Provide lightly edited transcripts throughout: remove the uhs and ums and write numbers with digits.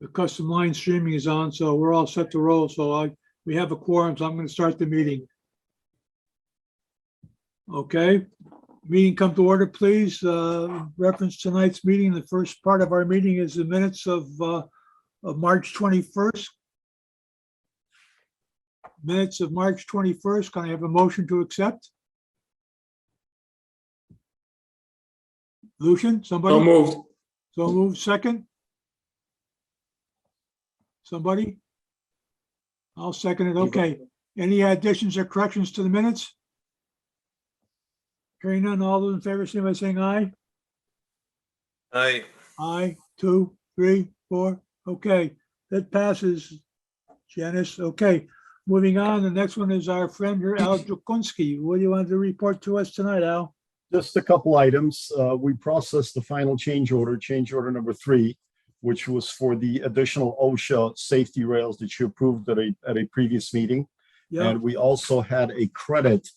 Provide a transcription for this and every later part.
The custom line streaming is on, so we're all set to roll. So we have a quorum, so I'm going to start the meeting. Okay, meeting come to order, please. Reference tonight's meeting. The first part of our meeting is the minutes of March 21st. Minutes of March 21st. Can I have a motion to accept? Lucian, somebody? So moved. So moved. Second? Somebody? I'll second it. Okay. Any additions or corrections to the minutes? Hearing none, all those in favor, say by saying aye. Aye. Aye, 2, 3, 4. Okay, that passes. Janice, okay. Moving on, the next one is our friend here, Al Jukunski. What do you want to report to us tonight, Al? Just a couple items. We processed the final change order number 3, which was for the additional OSHA safety rails that you approved at a previous meeting. Yeah, And we also had a credit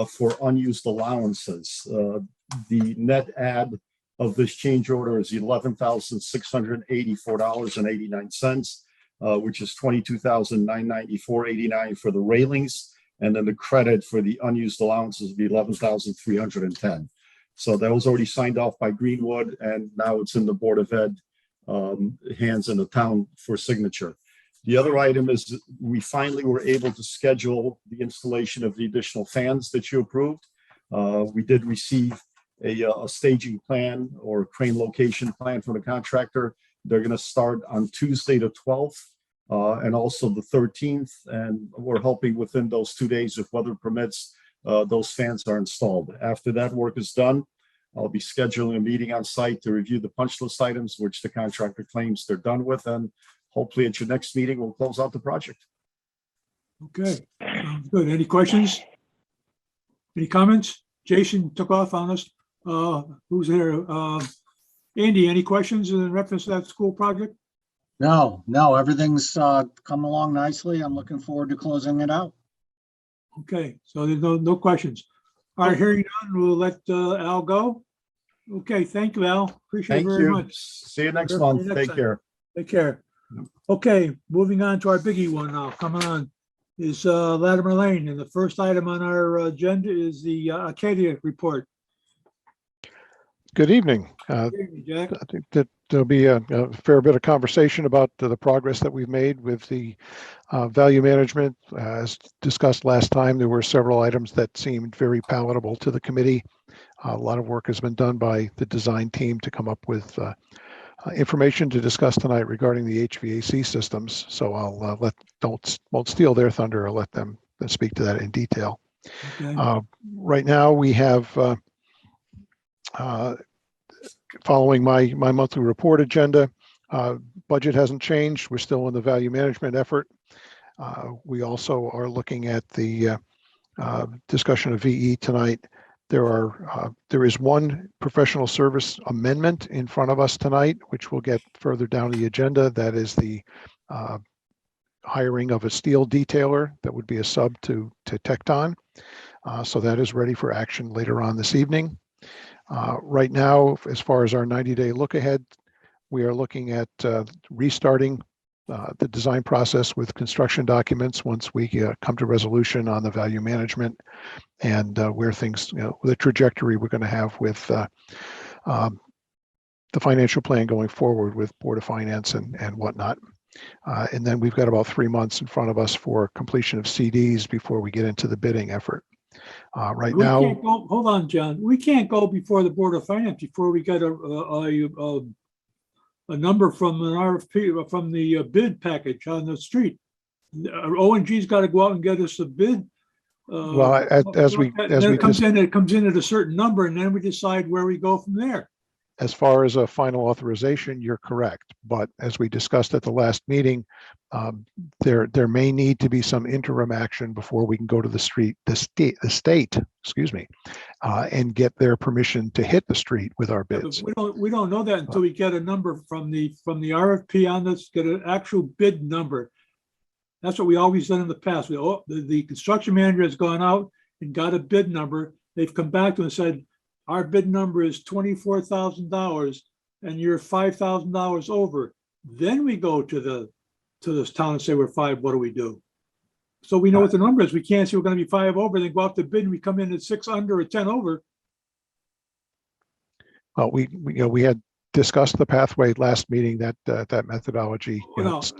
for unused allowances. The net add of this change order is $11,684.89, which is $22,994.89 for the railings. And then the credit for the unused allowances would be $11,310. So that was already signed off by Greenwood, and now it's in the Board of Ed hands in the town for signature. The other item is we finally were able to schedule the installation of the additional fans that you approved. We did receive a staging plan or crane location plan from the contractor. They're going to start on Tuesday the 12th and also the 13th. And we're hoping within those 2 days, if weather permits, those fans are installed. After that work is done, I'll be scheduling a meeting on site to review the punch list items, which the contractor claims they're done with. And hopefully at your next meeting, we'll close out the project. okay. Sounds good. Any questions? Any comments? Jason took off on us. Who's there? Andy, any questions in reference to that school project? No, everything's come along nicely. I'm looking forward to closing it out. Okay, so there's no questions. All right, hearing none, we'll let Al go. Okay, thank you, Al. Appreciate it Thank very you. much. See you next Sure, month. next Take time. care. Take care. Okay, moving on to our biggie one now. Coming on is Latimer Lane, and the first item on our agenda is the Acadia Report. Good evening. Good evening, Jack. I think that there'll be a fair bit of conversation about the progress that we've made with the value management. As discussed last time, there were several items that seemed very palatable to the committee. A lot of work has been done by the design team to come up with information to discuss tonight regarding the HVAC systems. So I'll won't steal their thunder. I'll let them speak to that in detail. Okay. Right now we have following my monthly report agenda, budget hasn't changed. We're still in the value management effort. We also are looking at the discussion of VE tonight. There is one professional service amendment in front of us tonight, which we'll get further down the agenda. That is the hiring of a steel detailer that would be a sub to Tecton. So that is ready for action later on this evening. Right now, as far as our 90-day look ahead, we are looking at restarting the design process with construction documents once we come to resolution on the value management and where things, the trajectory we're going to have with the financial plan going forward with Board of Finance and whatnot. And then we've got about 3 months in front of us for completion of CDs before we get into the bidding effort. Right We now, can't go, hold on, John. We can't go before the Board of Finance before we get a number from an RFP from the bid package on the street. O&G's got to go out and get us a bid. well, as we it comes in at a certain number, and then we decide where we go from there. as far as a final authorization, you're correct. But as we discussed at the last meeting, there may need to be some interim action before we can go to the state, excuse me, and get their permission to hit the street with our bids. We don't know that until we get a number from the RFP on this, get an actual bid number. That's what we always done in the past. The construction manager has gone out and got a bid number. They've come back to us and said, our bid number is $24,000 and you're $5,000 over. Then we go to this town and say we're 5, what do we do? So we know what the number is. We can't say we're gonna be 5 over, then go out to bid and we come in at 6 under or 10 over. Well, we had discussed the pathway last meeting, that methodology,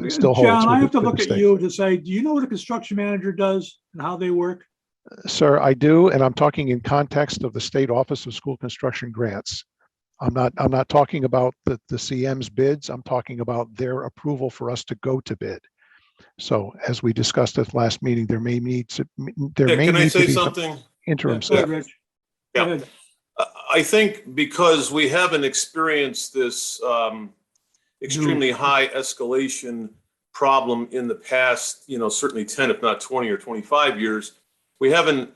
still holds. John, I with have to the look at state. you to say, do you know what a construction manager does and how they work? Sir, I do, and I'm talking in context of the State Office of School Construction Grants. I'm not talking about the CM's bids. I'm talking about their approval for us to go to bid. So as we discussed at last meeting, there may need to Can I say be something? interim Go ahead, steps. Rich. Go Yeah. ahead. I think because we haven't experienced this extremely high escalation problem in the past, certainly 10, if not 20 or 25 years, we haven't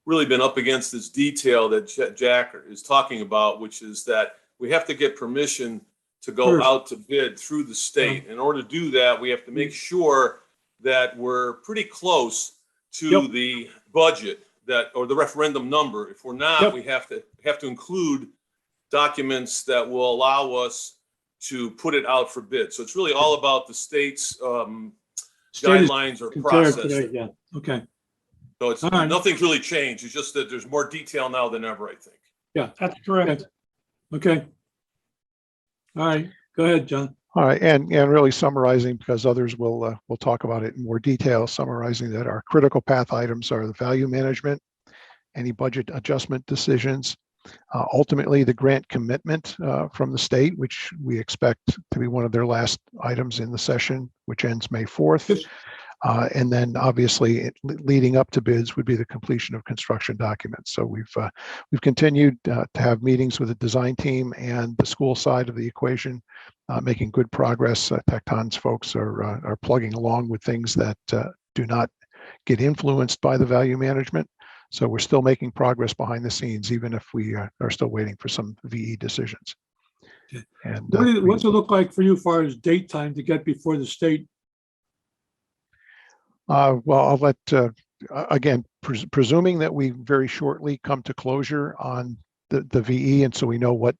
really been up against this detail that Jack is talking about, which is that we have to get permission to go First. out to bid through the state. In order to do that, we have to make sure that we're pretty close to Yep. the budget or the referendum number. If we're not, Yep. we have to include documents that will allow us to put it out for bid. So it's really all about the state's State is guidelines or compared process. today, yeah, okay. So it's All right. nothing's really changed. It's just that there's more detail now than ever, I think. That's correct. Okay. All right, go ahead, John. All right, and really summarizing, because others will talk about it in more detail, summarizing that our critical path items are the value management, any budget adjustment decisions, ultimately the grant commitment from the state, which we expect to be one of their last items in the session, which ends May 4th. Yes. And then obviously leading up to bids would be the completion of construction documents. So we've continued to have meetings with the design team and the school side of the equation, making good progress. Tecton's folks are plugging along with things that do not get influenced by the value management. So we're still making progress behind the scenes, even if we are still waiting for some VE decisions. Okay. And What's it look like for you as far as date time to get before the state? well, I'll let, again, presuming that we very shortly come to closure on the VE, and so we know what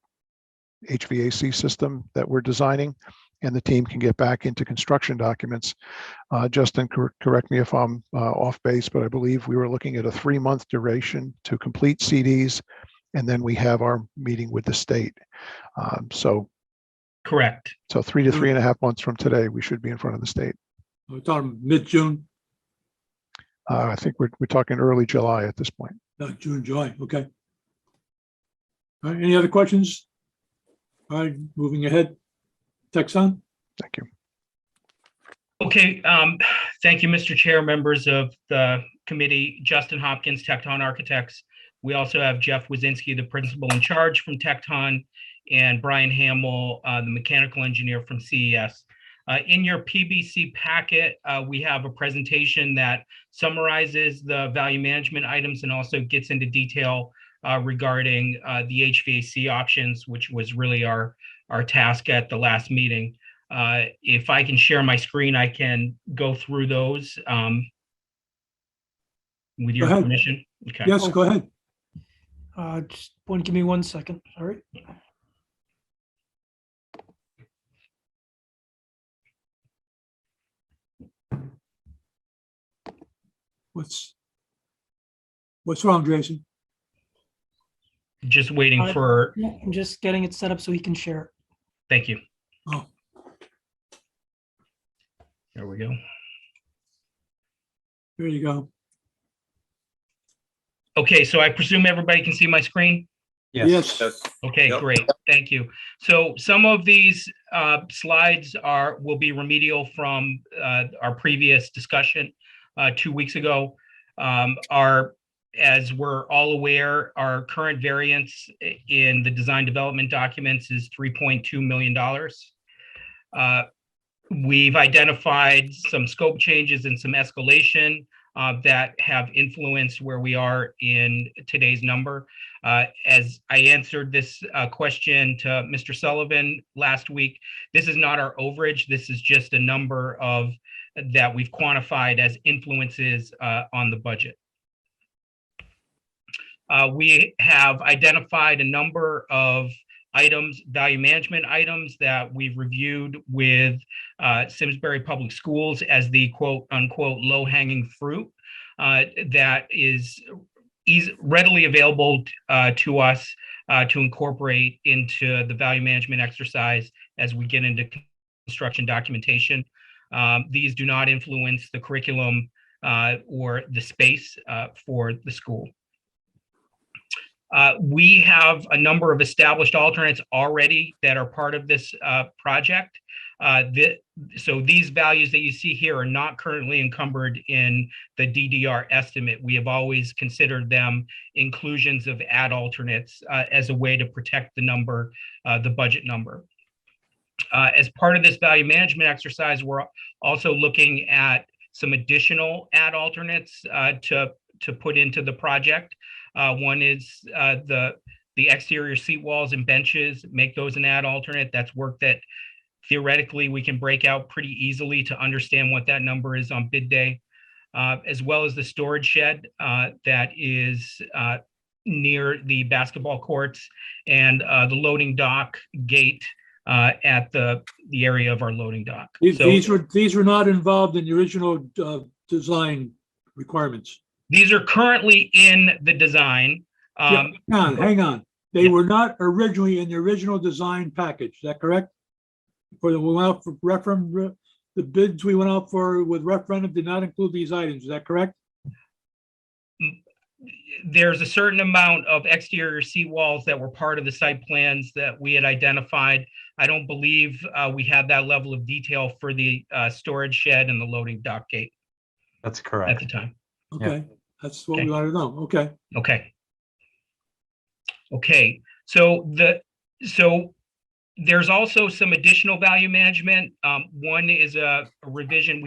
HVAC system that we're designing, and the team can get back into construction documents. Justin, correct me if I'm off base, but I believe we were looking at a 3-month duration to complete CDs, and then we have our meeting with the state. Correct. So 3 to 3.5 months from today, we should be in front of the state. We're talking mid-June, I think we're talking early July at this point. June, July, okay. All right, any other questions? All right, moving ahead. Texan? Thank you. Okay, thank you, Mr. Chair, members of the committee, Justin Hopkins, Tecton Architects. We also have Jeff Wazinski, the principal in charge from Tecton, and Brian Hamill, the mechanical engineer from CES. In your PBC packet, we have a presentation that summarizes the value management items and also gets into detail regarding the HVAC options, which was really our task at the last meeting. If I can share my screen, I can go through those with your permission. Okay. Yes, go ahead. Just give me 1 second. Sorry. What's wrong, Jason? Just waiting for, Yeah, I'm just getting it set up so he can share it. thank you. Oh, There we go. there you go. Okay, so I presume everybody can see my screen? Yes. Okay, Yep. great. Thank you. So some of these slides will be remedial from our previous discussion 2 weeks ago. As we're all aware, our current variance in the design development documents is $3.2 million. We've identified some scope changes and some escalation that have influenced where we are in today's number. As I answered this question to Mr. Sullivan last week, this is not our overage. This is just a number that we've quantified as influences on the budget. We have identified a number of items, value management items that we've reviewed with Simsbury Public Schools as the quote unquote low hanging fruit that is readily available to us to incorporate into the value management exercise as we get into construction documentation. These do not influence the curriculum or the space for the school. We have a number of established alternates already that are part of this project. So these values that you see here are not currently encumbered in the DDR estimate. We have always considered them inclusions of add alternates as a way to protect the number, the budget number. As part of this value management exercise, we're also looking at some additional add alternates to put into the project. One is the exterior seat walls and benches, make those an add alternate. That's work that theoretically we can break out pretty easily to understand what that number is on bid day, as well as the storage shed that is near the basketball courts and the loading dock gate at the area of our loading dock. These were not involved in the original design requirements. These are currently in the design. Hang on. They Yeah. were not originally in the original design package. Is that correct? We went out for referendum, the bids we went out for with referendum did not include these items. Is that correct? There's a certain amount of exterior seawalls that were part of the site plans that we had identified. I don't believe we had that level of detail for the storage shed and the loading dock gate That's at correct. the time. Okay, that's what Okay. we wanted to know. Okay. Okay. So there's also some additional value management. One is a revision.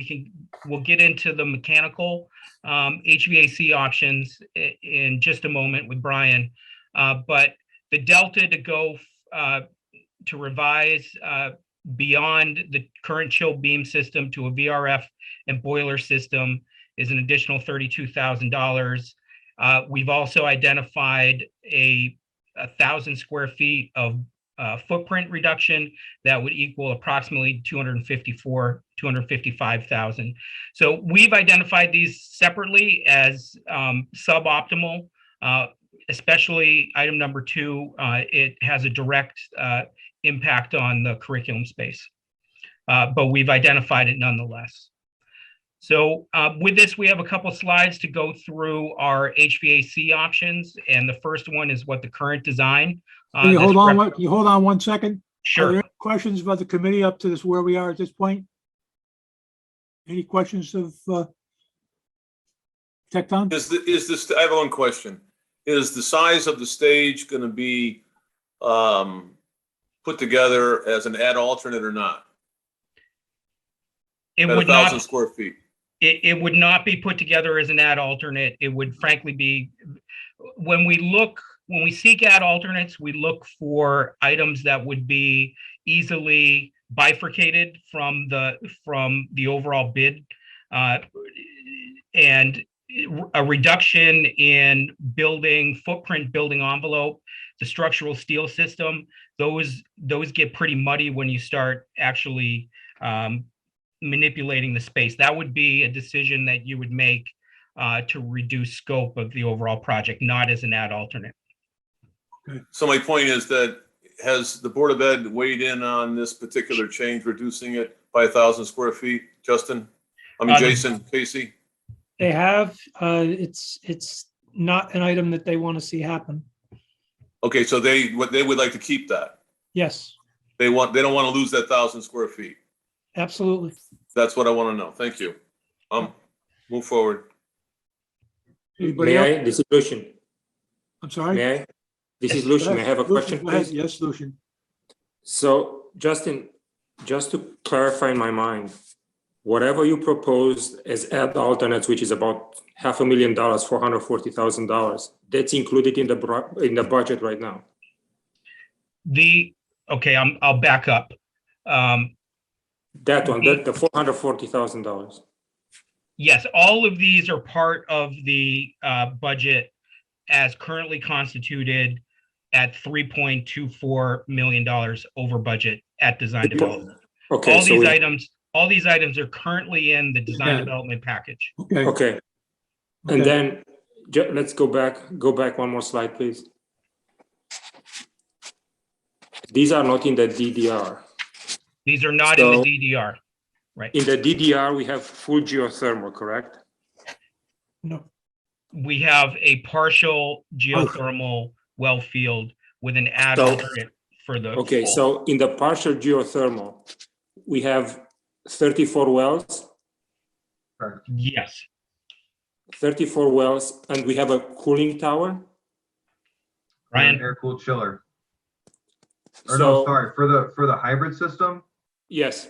We'll get into the mechanical HVAC options in just a moment with Brian. But the delta to go to revise beyond the current chill beam system to a VRF and boiler system is an additional $32,000. We've also identified a 1,000 square feet of footprint reduction that would equal approximately $255,000. So we've identified these separately as suboptimal, especially item number 2. It has a direct impact on the curriculum space, but we've identified it nonetheless. So with this, we have a couple slides to go through our HVAC options. And the first one is what the current design. Can you hold on? Can you hold on 1 second? Are Sure. there any questions about the committee up to this, where we are at this point? Any questions of Tecton? I have one question. Is the size of the stage going to be put together as an add alternate or not? It At would 1,000 not. square feet. It would not be put together as an add alternate. It would frankly be, when we seek add alternates, we look for items that would be easily bifurcated from the overall bid, and a reduction in building footprint, building envelope, the structural steel system. Those get pretty muddy when you start actually manipulating the space. That would be a decision that you would make to reduce scope of the overall project, not as an add alternate. So my point is that, has the Board of Ed weighed in on this particular change, reducing it by 1,000 square feet? Justin? Jason, Casey? They have, it's not an item that they want to see happen. Okay, so they would like to keep that. Yes, They don't want to lose that 1,000 square feet. absolutely. That's what I want to know. Thank you. Move forward. Anybody May else? I? This is Lucian. I'm sorry? May I? This is Lucian. I have a question, Go ahead. please. Yes, Lucian. So, Justin, just to clarify in my mind, whatever you proposed as add alternates, which is about $500,000, $440,000, that's included in the budget right now. I'll back up. That one, the $440,000. Yes, all of these are part of the budget as currently constituted at $3.24 million over budget at design development. Okay, All so these items are currently in the design Yeah. development package. Okay. okay, and Okay. then let's go back one more slide, please. These are not in the DDR. These are not in So- the DDR, right? In the DDR, we have full geothermal, correct? No, We have a partial geothermal well field with an add-on for the. Okay, full. so in the partial geothermal, we have 34 wells, Yes, 34 wells, and we have a cooling tower. Ryan, Air-cooled chiller. Or no, sorry, for the hybrid system, Yes,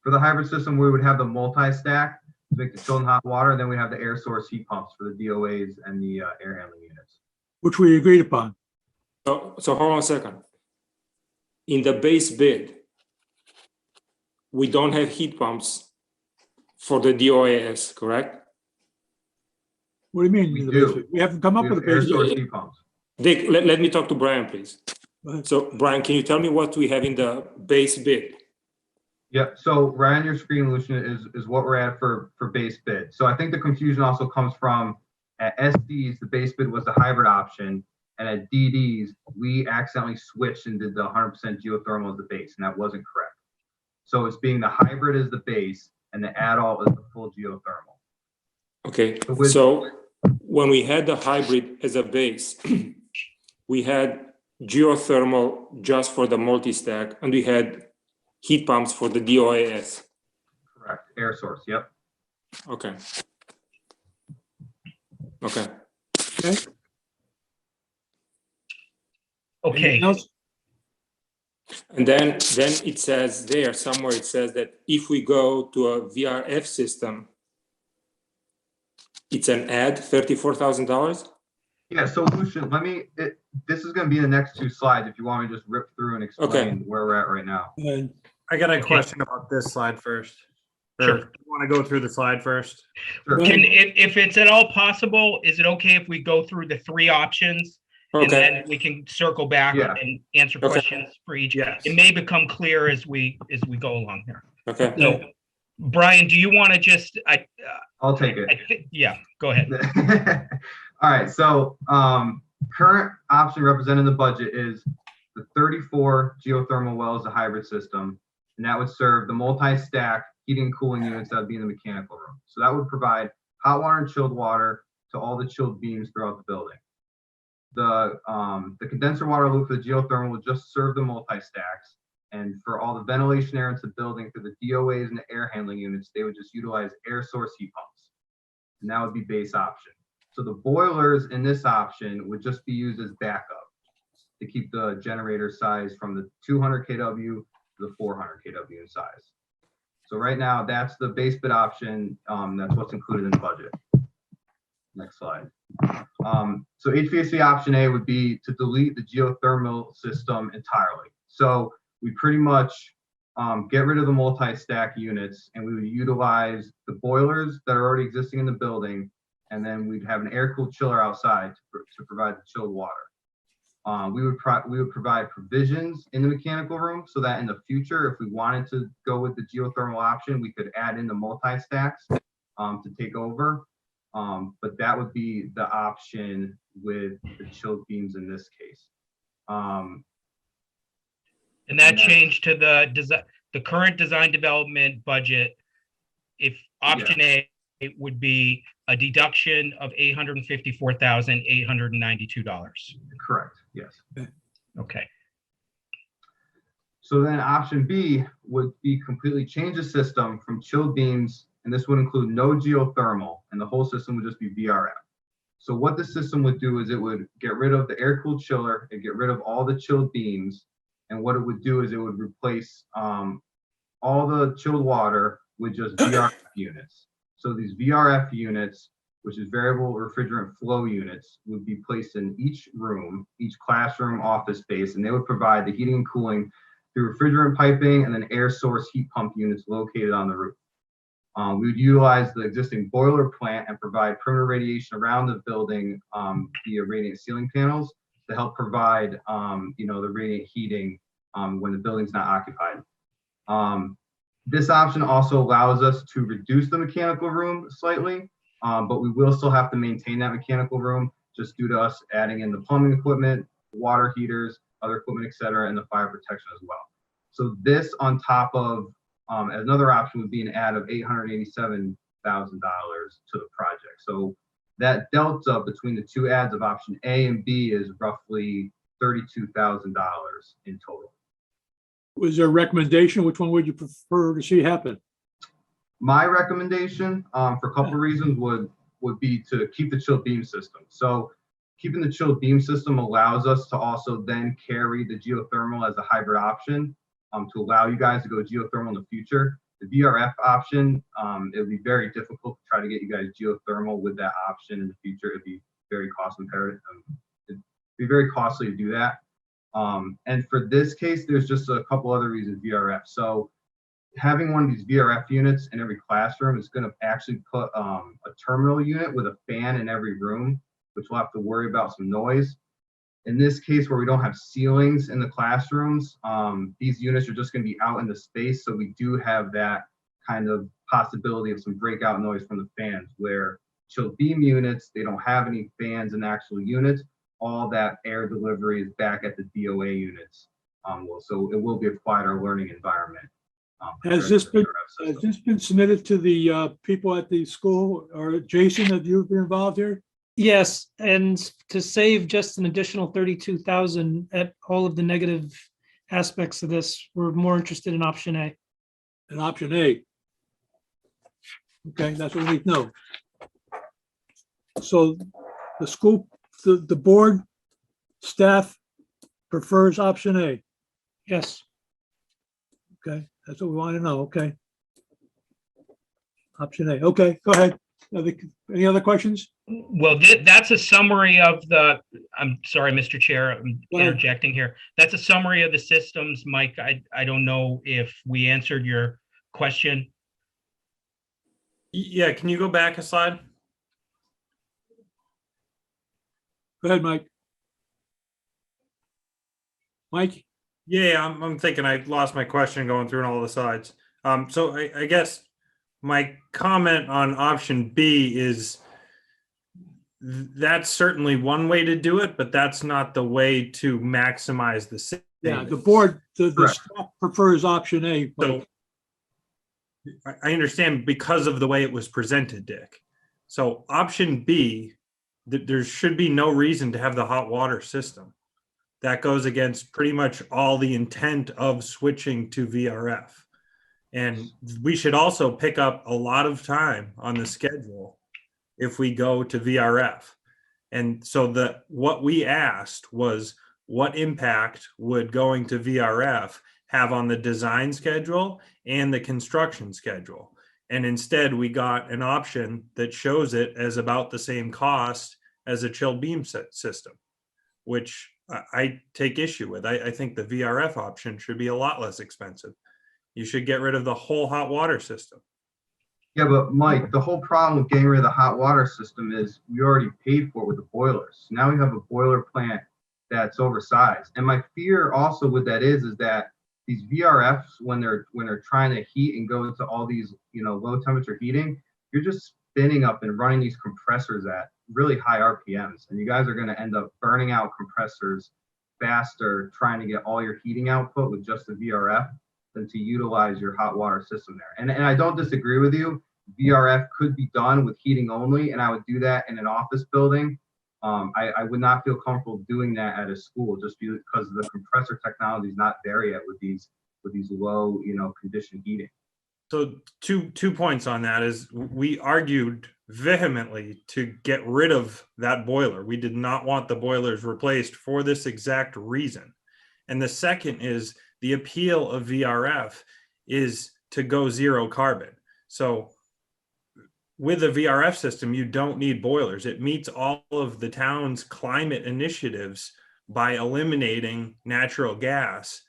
for the hybrid system, we would have the multi-stack to make the chilled hot water, then we have the air source heat pumps for the DOAs and the air handling units. Which we agreed upon. so hold on a second. In the base bid, we don't have heat pumps for the DOAS, correct? What do you mean? We the do. basic? We haven't come up We with have a air basic. source heat pumps. Dick, let me talk to Brian, please. Go ahead. So Brian, can you tell me what we have in the base bid? Yeah, so right on your screen, Lucian, is what we're at for base bid. So I think the confusion also comes from at SD's, the base bid was the hybrid option, and at DD's, we accidentally switched and did the 100% geothermal as the base, and that wasn't correct. So it's being the hybrid as the base, and the add-all is the full geothermal. Okay, With- so when we had the hybrid as a base, we had geothermal just for the multi-stack, and we had heat pumps for the DOAS. Correct, air source, yep. Okay. Okay. okay, Anything else? And then it says there, somewhere it says that if we go to a VRF system, it's an add $34,000? Yeah, so Lucian, this is gonna be the next two slides, if you want me to just rip through and explain Okay. where we're at right now. And I got a Okay. question about this slide first. Sure. You want to go through the slide first? Sure. can, if it's at all possible, is it okay if we go through the three options? And Okay, then we can circle back Yeah. and answer Okay. questions for each. Yes. It may become clear as we go along here. okay. So, Brian, do you want to just, I'll take it. yeah, go ahead. All right, so current option represented in the budget is the 34 geothermal wells, a hybrid system, and that would serve the multi-stack heating and cooling units that would be in the mechanical room. So that would provide hot water and chilled water to all the chilled beams throughout the building. The condenser water loop for the geothermal would just serve the multi-stacks, and for all the ventilation air into the building through the DOAs and the air handling units, they would just utilize air source heat pumps, and that would be base option. So the boilers in this option would just be used as backup to keep the generator size from the 200 kW to the 400 kW in size. So right now, that's the base bid option. That's what's included in the budget. Next slide. So HVAC option A would be to delete the geothermal system entirely. So we pretty much get rid of the multi-stack units, and we would utilize the boilers that are already existing in the building, and then we'd have an air-cooled chiller outside to provide the chilled water. We would provide provisions in the mechanical room so that in the future, if we wanted to go with the geothermal option, we could add in the multi-stacks to take over. But that would be the option with the chilled beams in this case. And that changed to the current design development budget. If option A would be a deduction of $854,892. Correct, yes. Okay, So then option B would be completely change the system from chilled beams, and this would include no geothermal, and the whole system would just be VRF. So what the system would do is it would get rid of the air-cooled chiller and get rid of all the chilled beams, and what it would do is it would replace all the chilled water with just VRF units. So these VRF units, which is variable refrigerant flow units, would be placed in each room, each classroom, office space, and they would provide the heating and cooling through refrigerant piping and then air source heat pump units located on the roof. We would utilize the existing boiler plant and provide perimeter radiation around the building via radiant ceiling panels to help provide, the radiant heating when the building's not occupied. This option also allows us to reduce the mechanical room slightly, but we will still have to maintain that mechanical room just due to us adding in the plumbing equipment, water heaters, other equipment, et cetera, and the fire protection as well. So this on top of, as another option would be an add of $887,000 to the project. So that delta between the two adds of option A and B is roughly $32,000 in total. Was there a recommendation? Which one would you prefer to see happen? My recommendation, for a couple of reasons, would be to keep the chilled beam system. So keeping the chilled beam system allows us to also then carry the geothermal as a hybrid option to allow you guys to go geothermal in the future. The VRF option, it would be very difficult to try to get you guys geothermal with that option in the future. It'd be very cost imperative. It'd be very costly to do that. And for this case, there's just a couple other reasons VRF. So having one of these VRF units in every classroom is going to actually put a terminal unit with a fan in every room, which we'll have to worry about some noise. In this case, where we don't have ceilings in the classrooms, these units are just going to be out in the space. So we do have that kind of possibility of some breakout noise from the fans, where chilled beam units, they don't have any fans in actual units. All that air delivery is back at the DOA units. So it will be a quieter learning environment. Has this been submitted to the people at the school, or Jason, have you been involved here? Yes, and to save just an additional 32,000 at all of the negative aspects of this, we're more interested in option A. In option A. Okay, that's what we need to know. So the school, the board staff prefers option A. Yes. Okay, that's what we want to know. Okay. Option A. Okay, go ahead. Any other questions? Well, that's a summary of the, I'm sorry, Mr. Chair, I'm interjecting here. That's a summary of the systems, Mike. I don't know if we answered your question. Yeah, can you go back a slide? Go ahead, Mike. Mike? Yeah, I'm thinking I lost my question going through all the slides. So I guess my comment on option B is that's certainly one way to do it, but that's not the way to maximize the savings. Yeah, the board, the staff prefers option A. So I understand because of the way it was presented, Dick. So option B, there should be no reason to have the hot water system. That goes against pretty much all the intent of switching to VRF. And we should also pick up a lot of time on the schedule if we go to VRF. And so what we asked was, what impact would going to VRF have on the design schedule and the construction schedule? And instead we got an option that shows it as about the same cost as a chilled beam system, which I take issue with. I think the VRF option should be a lot less expensive. You should get rid of the whole hot water system. Yeah, but Mike, the whole problem with getting rid of the hot water system is we already paid for it with the boilers. Now we have a boiler plant that's oversized. And my fear also with that is that these VRFs, when they're trying to heat and go into all these, low temperature heating, you're just spinning up and running these compressors at really high RPMs. And you guys are going to end up burning out compressors faster trying to get all your heating output with just the VRF than to utilize your hot water system there. And I don't disagree with you. VRF could be done with heating only, and I would do that in an office building. I would not feel comfortable doing that at a school just because the compressor technology is not there yet with these low, conditioned heating. So two points on that is we argued vehemently to get rid of that boiler. We did not want the boilers replaced for this exact reason. And the second is the appeal of VRF is to go zero carbon. So with a VRF system, you don't need boilers. It meets all of the town's climate initiatives by eliminating natural gas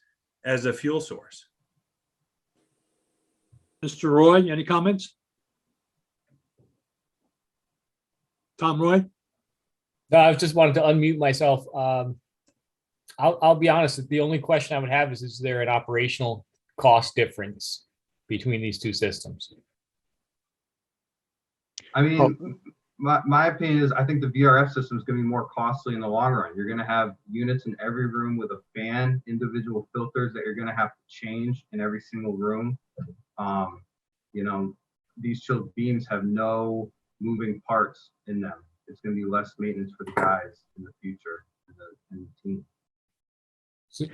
as a fuel source. Mr. Roy, any comments? Tom Roy? No, I just wanted to unmute myself. I'll be honest, the only question I would have is there an operational cost difference between these two systems? I mean, my opinion is I think the VRF system is going to be more costly in the long run. You're going to have units in every room with a fan, individual filters that you're going to have to change in every single room. You know, these chilled beams have no moving parts in them. It's going to be less maintenance for the guys in the future in the team.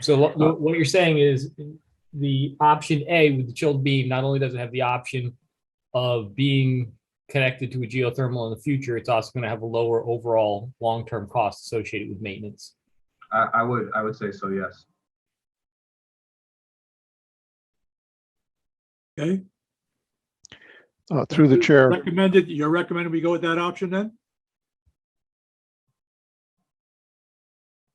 So what you're saying is the option A with the chilled beam, not only does it have the option of being connected to a geothermal in the future, it's also going to have a lower overall long-term cost associated with maintenance. I would say so, yes. Okay. Through the chair. You're recommending we go with that option then?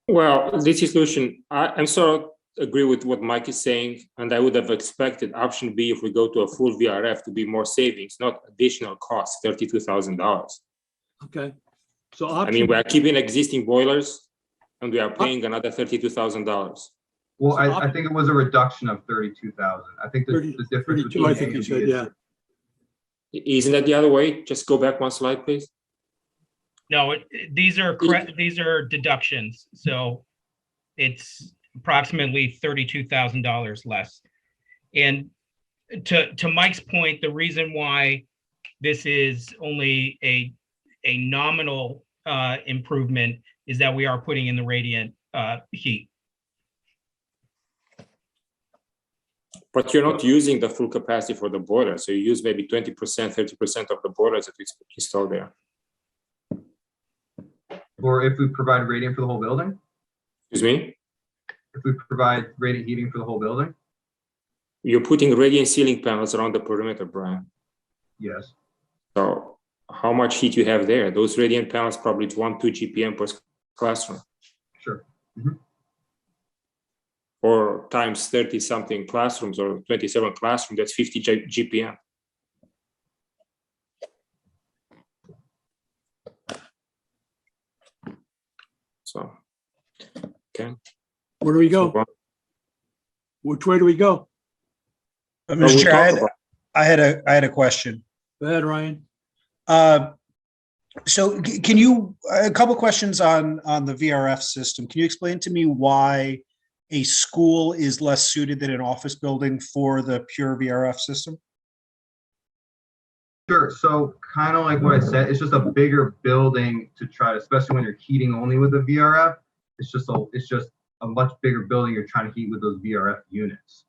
Well, this solution, I'm sort of agree with what Mike is saying, and I would have expected option B, if we go to a full VRF, to be more savings, not additional costs, $32,000. Okay. So I mean, we are keeping existing boilers, and we are paying another $32,000. Well, I think it was a reduction of 32,000. I think the difference 32, I think you said, yeah. Isn't that the other way? Just go back one slide, please. No, these are deductions. So it's approximately $32,000 less. And to Mike's point, the reason why this is only a nominal improvement is that we are putting in the radiant heat. But you're not using the full capacity for the boiler. So you use maybe 20%, 30% of the boilers that we install there. Or if we provide radiant for the whole building? Excuse me? If we provide radiant heating for the whole building? You're putting radiant ceiling panels around the perimeter, Brian. Yes. So how much heat you have there? Those radiant panels probably 1-2 GPM per classroom. Sure. Mm-hmm. Or times 30 something classrooms or 27 classrooms, that's 50 GPM. So, okay. Where do we go? Which way do we go? Mr. Chair, I had a question. Go ahead, Ryan. So can you, a couple questions on the VRF system. Can you explain to me why a school is less suited than an office building for the pure VRF system? Sure. So kind of like what I said, it's just a bigger building to try to, especially when you're heating only with the VRF. It's just a much bigger building you're trying to heat with those VRF units.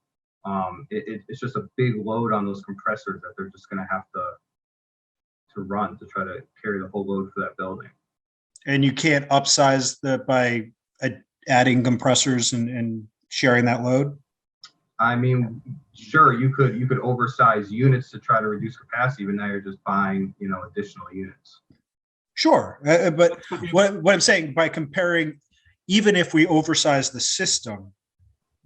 It's just a big load on those compressors that they're just going to have to run to try to carry the whole load for that building. And you can't upsize by adding compressors and sharing that load? I mean, sure, you could oversize units to try to reduce capacity, but now you're just buying, additional units. Sure, but what I'm saying, by comparing, even if we oversize the system,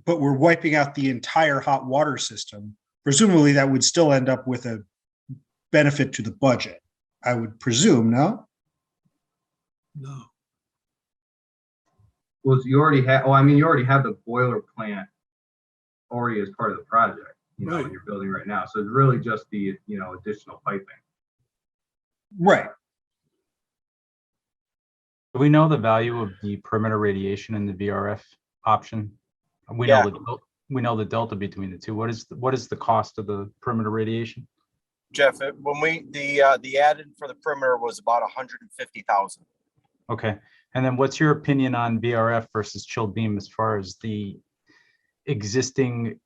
but we're wiping out the entire hot water system, presumably that would still end up with a benefit to the budget, I would presume, no? No. Well, you already have the boiler plant already as part of the project, Right. You're building right now. So it's really just the, additional piping. Right. Do we know the value of the perimeter radiation in the VRF option? We know the delta between the two. What is the cost of the perimeter radiation? Jeff, when the added for the perimeter was about 150,000. Okay. And then what's your opinion on VRF versus chilled beam as far as the existing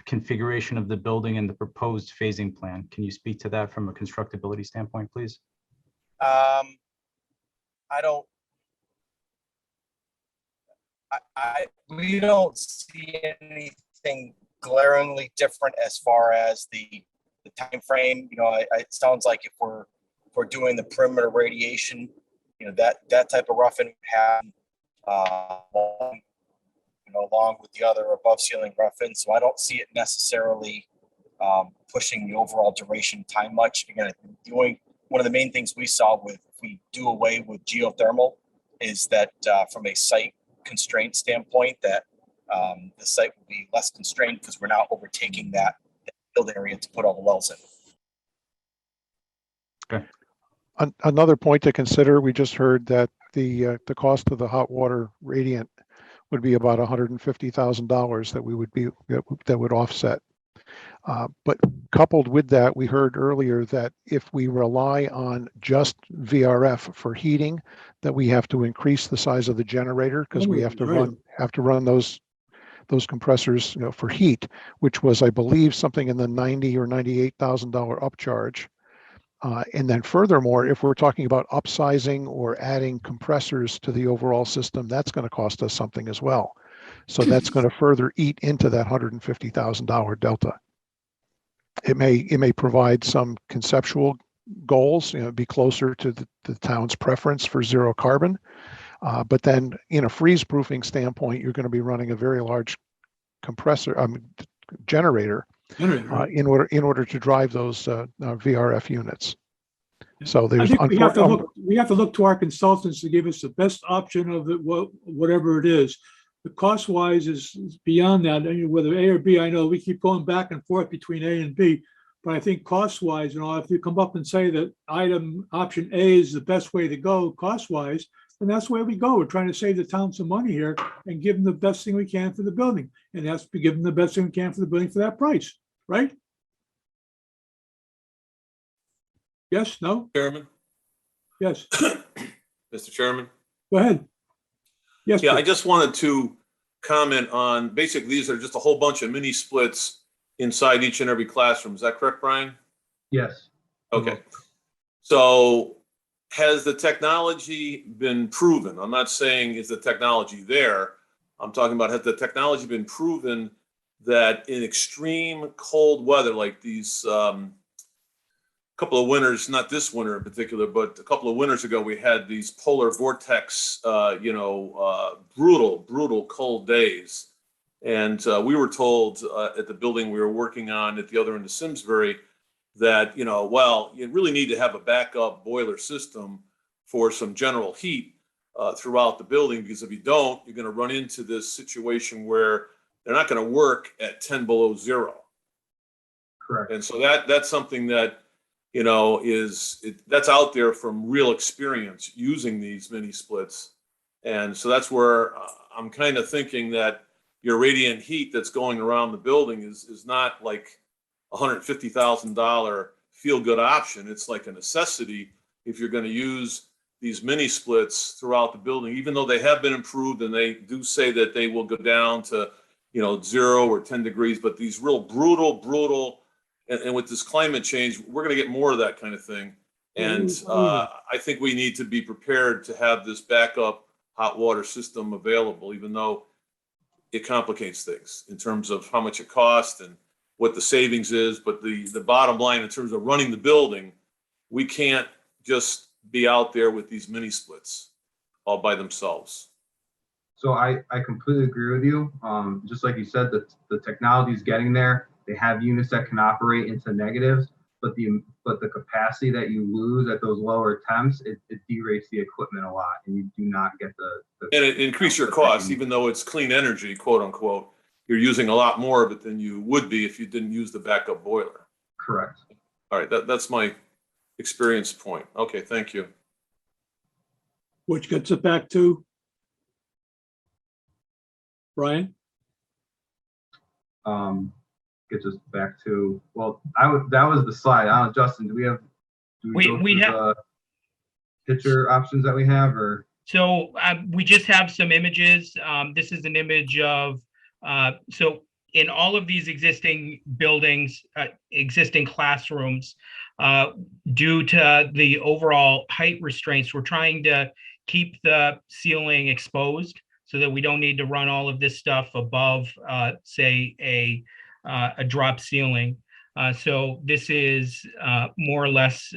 configuration of the building and the proposed phasing plan? Can you speak to that from a constructability standpoint, please? We don't see anything glaringly different as far as the time frame. It sounds like if we're doing the perimeter radiation, that type of roughing happen along with the other above ceiling roughing. So I don't see it necessarily pushing the overall duration time much. Again, one of the main things we saw if we do away with geothermal is that from a site constraint standpoint, that the site will be less constrained because we're now overtaking that field area to put all the wells in. Another point to consider, we just heard that the cost of the hot water radiant would be about $150,000 that would offset. But coupled with that, we heard earlier that if we rely on just VRF for heating, that we have to increase the size of the generator because we have to run those compressors, for heat, which was, I believe, something in the $90,000 or $98,000 upcharge. And then furthermore, if we're talking about upsizing or adding compressors to the overall system, that's going to cost us something as well. So that's going to further eat into that $150,000 delta. It may provide some conceptual goals, be closer to the town's preference for zero carbon. But then in a freeze proofing standpoint, you're going to be running a very large generator Right. in order to drive those VRF units. So I there's think we have to look to our consultants to give us the best option of it, whatever it is. The cost wise is beyond that. Whether A or B, I know we keep going back and forth between A and B, but I think cost wise, if you come up and say that option A is the best way to go cost wise, then that's where we go. We're trying to save the town some money here and give them the best thing we can for the building. And that's to give them the best thing we can for the building for that price, right? Yes, no? Chairman? Yes. Mr. Chairman? Go ahead. Yes. Yeah, please. I just wanted to comment on, basically, these are just a whole bunch of mini splits inside each and every classroom. Is that correct, Brian? Yes. Okay. So has the technology been proven? I'm not saying is the technology there. I'm talking about, has the technology been proven that in extreme cold weather, like these couple of winters, not this winter in particular, but a couple of winters ago, we had these polar vortex, brutal cold days. And we were told at the building we were working on at the other end of Simsbury that, you really need to have a backup boiler system for some general heat throughout the building, because if you don't, you're going to run into this situation where they're not going to work at 10 below zero. Correct. And so that's something that, that's out there from real experience using these mini splits. And so that's where I'm kind of thinking that your radiant heat that's going around the building is not like $150,000 feel-good option. It's like a necessity if you're going to use these mini splits throughout the building, even though they have been improved and they do say that they will go down to, 0 or 10 degrees, but these real brutal, and with this climate change, we're going to get more of that kind of thing. And I think we need to be prepared to have this backup hot water system available, even though it complicates things in terms of how much it costs and what the savings is. But the bottom line in terms of running the building, we can't just be out there with these mini splits all by themselves. So I completely agree with you. Just like you said, the technology is getting there. They have units that can operate into negatives, but the capacity that you lose at those lower temps, it derates the equipment a lot, and you do not get the And it increase your costs, even though it's clean energy, quote unquote. You're using a lot more of it than you would be if you didn't use the backup boiler. Correct. All right, that's my experience point. Okay, thank you. Which gets it back to Brian. Gets us back to, that was the slide. I don't know, Justin, do we have picture options that we have, or? So we just have some images. This is an image of, so in all of these existing buildings, existing classrooms, due to the overall height restraints, we're trying to keep the ceiling exposed so that we don't need to run all of this stuff above, say, a drop ceiling. So this is more or less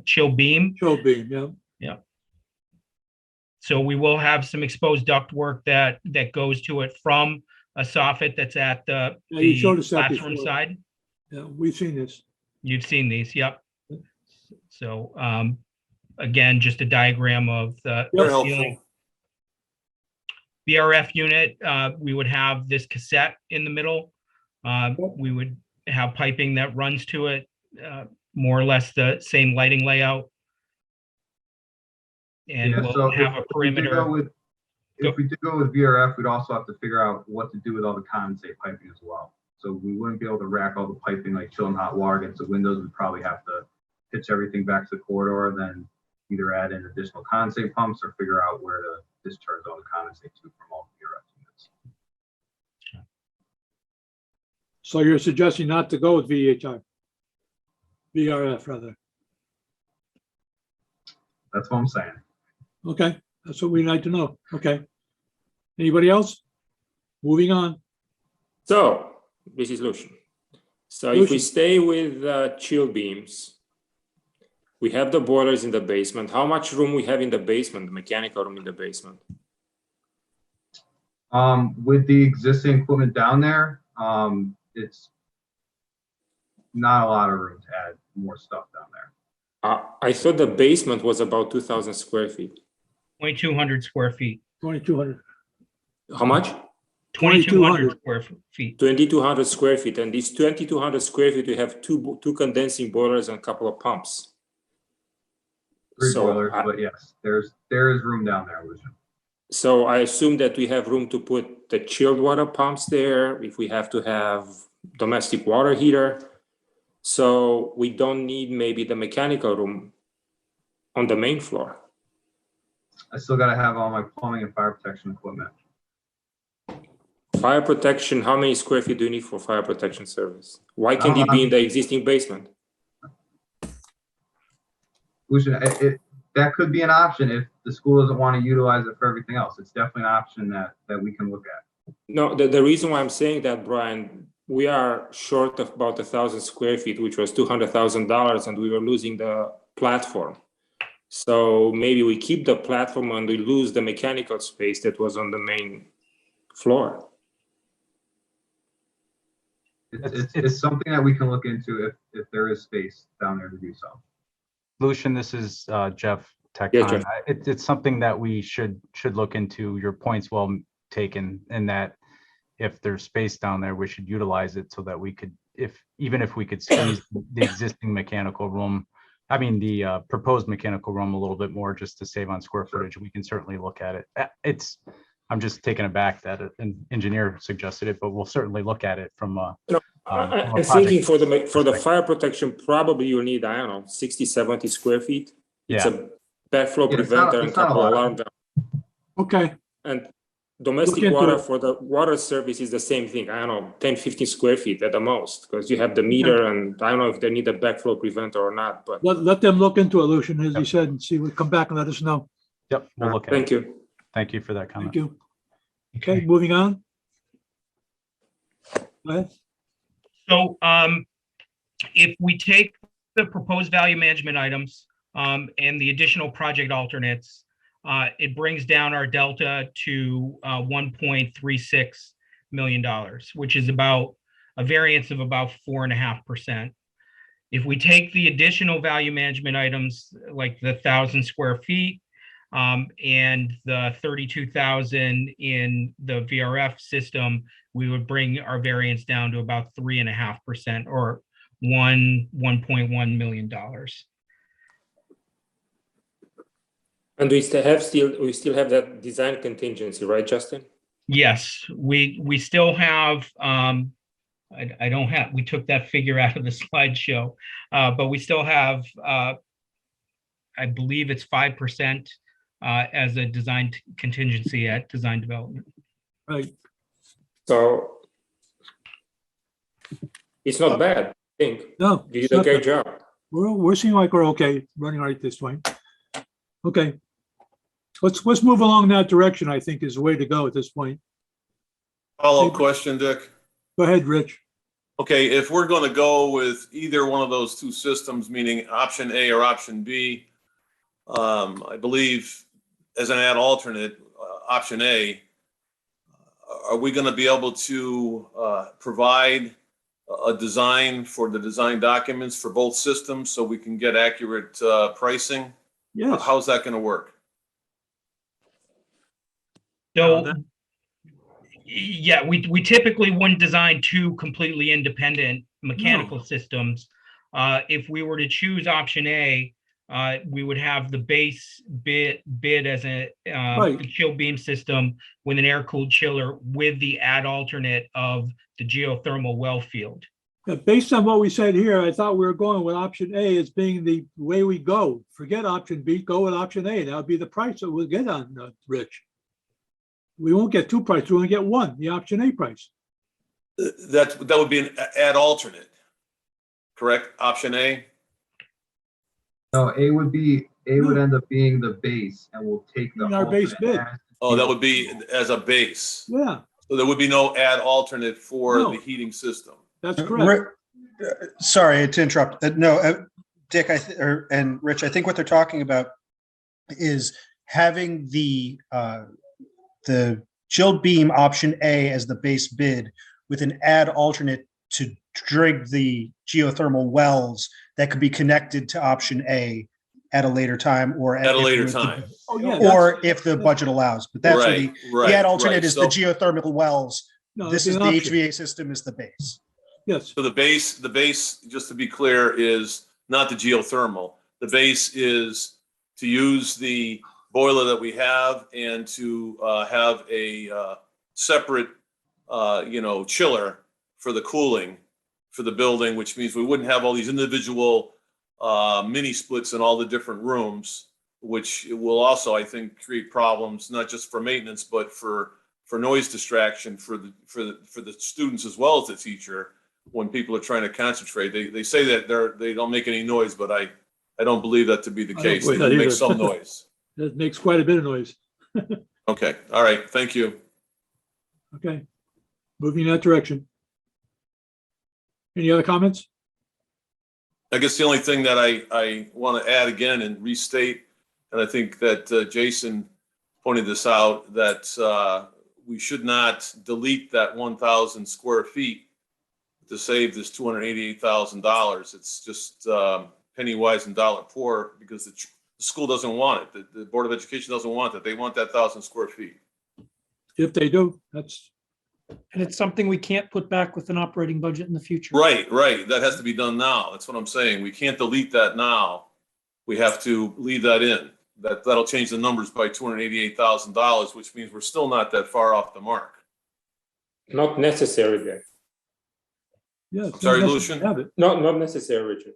chill beam. Chill beam, yeah. Yeah. So we will have some exposed ductwork that goes to it from a soffit that's at the classroom side. Yeah, we've seen this. You've seen these, yep. So again, just a diagram of the ceiling. VRF unit, we would have this cassette in the middle. We would have piping that runs to it, more or less the same lighting layout. And Yeah, we'll so have a perimeter. If we did go with VRF, we'd also have to figure out what to do with all the condensate piping as well. So we wouldn't be able to rack all the piping like chilling hot water against the windows. We'd probably have to pitch everything back to the corridor, then either add in additional condensate pumps or figure out where to discharge all the condensate to from all the VRF units. So you're suggesting not to go with VRF rather. That's what I'm saying. Okay, that's what we'd like to know. Okay. Anybody else? Moving on. So this is Lucian. So if we Lucian. stay with chill beams, we have the boilers in the basement. How much room we have in the basement, the mechanical room in the basement? With the existing equipment down there, it's not a lot of room to add more stuff down there. I thought the basement was about 2,000 square feet. 2,200 square feet. 2,200. How much? 2,200 square feet. 2,200 square feet. And these 2,200 square feet, we have two condensing boilers and a couple of pumps. Three boilers, but yes, there is room down there, Lucian. So I assume that we have room to put the chilled water pumps there if we have to have domestic water heater. So we don't need maybe the mechanical room on the main floor. I still got to have all my plumbing and fire protection equipment. Fire protection, how many square feet do you need for fire protection service? Why can't it be in the existing basement? Lucian, that could be an option if the school doesn't want to utilize it for everything else. It's definitely an option that we can look at. No, the reason why I'm saying that, Brian, we are short of about 1,000 square feet, which was $200,000, and we were losing the platform. So maybe we keep the platform and we lose the mechanical space that was on the main floor. It's something that we can look into if there is space down there to do so. Lucian, this is Jeff Tech. Yeah, Jeff. It's something that we should look into. Your point's well taken, in that if there's space down there, we should utilize it so that we could, even if we could squeeze the existing mechanical room, I mean the proposed mechanical room a little bit more just to save on square footage, we can certainly look at it. I'm just taken aback that an engineer suggested it, but we'll certainly look at it from a. I'm thinking for the fire protection, probably you need, I don't know, 60, 70 square feet. It's Yeah. a backflow preventer and a couple of alarm bells. Okay. And domestic water for the water service is the same thing. I don't know, 10, 15 square feet at the most, because you have the meter, and I don't know if they need a backflow preventer or not, but. Let them look into it, Lucian, as you said, and see, we'll come back and let us know. Yep, we'll look at Thank it. you. Thank you for that comment. Thank you. Okay, moving on. Go ahead. So if we take the proposed value management items and the additional project alternates, it brings down our delta to $1.36 million, which is about a variance of about 4.5%. If we take the additional value management items, like the 1,000 square feet and the 32,000 in the VRF system, we would bring our variance down to about 3.5%, or $1.1 million. And we still have that design contingency, right, Justin? Yes, we still have, I don't have, we took that figure out of the slideshow, but we still have, I believe it's 5% as a design contingency at design development. Right. So it's not bad, I think. No. You did a great job. We're seeming like we're okay, running right this way. Okay. Let's move along that direction, I think, is the way to go at this point. Follow-up question, Dick. Go ahead, Rich. Okay, if we're going to go with either one of those two systems, meaning option A or option B, I believe as an add alternate, option A, are we going to be able to provide a design for the design documents for both systems so we can get accurate pricing? Yes. How's that going to work? So Yeah, we typically wouldn't design two completely independent mechanical systems. If we were to choose option A, we would have the base bid as a Right. the chill beam system with an air-cooled chiller with the add alternate of the geothermal well field. Based on what we said here, I thought we were going with option A as being the way we go. Forget option B, go with option A. That would be the price that we'll get on Rich. We won't get two prices, we'll only get one, the option A price. That would be an add alternate, correct? Option A? No, A would end up being the base, and we'll take the In our base alternate bid. as- Oh, that would be as a base. Yeah, So there would be no add alternate for No. the heating system. that's correct. Sorry to interrupt. No, Dick, and Rich, I think what they're talking about is having the chilled beam option A as the base bid with an add alternate to rig the geothermal wells that could be connected to option A at a later time or At a later time. Oh, yeah, or if the budget allows. But that's what the add alternate is, the So- geothermal wells. No, This that'd is be the an option. HVA system is the base. Yes, So the base, just to be clear, is not the geothermal. The base is to use the boiler that we have and to have a separate, chiller for the cooling for the building, which means we wouldn't have all these individual mini splits in all the different rooms, which will also, I think, create problems, not just for maintenance, but for noise distraction for the students as well as the teacher when people are trying to concentrate. They say that they don't make any noise, but I don't believe that to be the I don't case. They believe that do make either. some noise. that makes quite a bit of noise. Okay, all right, thank you. Okay, moving in that direction. Any other comments? I guess the only thing that I want to add again and restate, and I think that Jason pointed this out, that we should not delete that 1,000 square feet to save this $288,000. It's just penny wise and dollar poor because the school doesn't want it. The Board of Education doesn't want that. They want that 1,000 square feet. If they do, that's, And it's something we can't put back with an operating budget in the future. Right. That has to be done now. That's what I'm saying. We can't delete that now. We have to leave that in. That'll change the numbers by $288,000, which means we're still not that far off the mark. Not necessary, Dick. yeah. it's Sorry, not necessary Lucian? to have it. Not necessary, Richard.